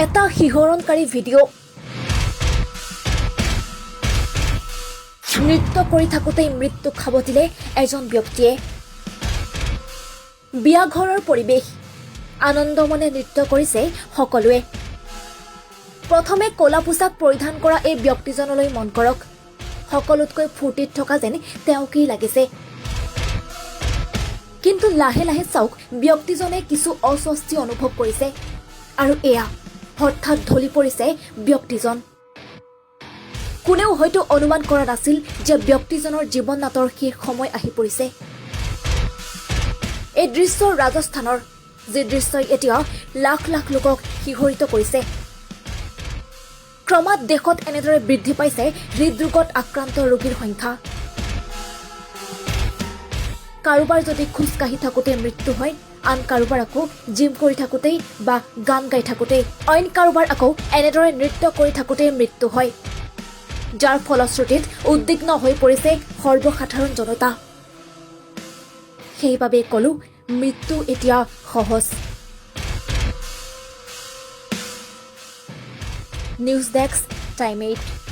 এটা শিহৰণকাৰী ভিডিঅ' নৃত্য কৰি থাকোঁতেই মৃত্যু খাব দিলে এজন ব্যক্তিয়ে বিয়াঘৰৰ পৰিৱেশ আনন্দমনে নৃত্য কৰিছে সকলোৱে প্ৰথমে ক'লা পোছাক পৰিধান কৰা এই ব্যক্তিজনলৈ মন কৰক সকলোতকৈ ফূৰ্তিত থকা যেন তেওঁকেই লাগিছে কিন্তু লাহে লাহে চাওক ব্যক্তিজনে কিছু অস্বস্তি অনুভৱ কৰিছে আৰু এয়া হঠাৎ ঢলি পৰিছে ব্যক্তিজন কোনেও হয়তো অনুমান কৰা নাছিল যে ব্যক্তিজনৰ জীৱন নাটৰ শেষ সময় আহি পৰিছে এই দৃশ্য ৰাজস্থানৰ যে দৃশ্যই এতিয়া লাখ লাখ লোকক শিহৰিত কৰিছে ক্ৰমাৎ দেশত এনেদৰে বৃদ্ধি পাইছে হৃদৰোগত আক্ৰান্ত ৰোগীৰ সংখ্যা কাৰোবাৰ যদি খোজকাঢ়ি থাকোঁতে মৃত্যু হয় আন কাৰোবাৰ আকৌ জিম কৰি থাকোঁতেই বা গান গাই থাকোঁতেই অইন কাৰোবাৰ আকৌ এনেদৰে নৃত্য কৰি থাকোঁতেই মৃত্যু হয় যাৰ ফলশ্ৰুতিত উদ্বিগ্ন হৈ পৰিছে সৰ্বসাধাৰণ জনতা সেইবাবে কলো মৃত্যু এতিয়া সহজ নিউজ ডেস্ক টাইম 8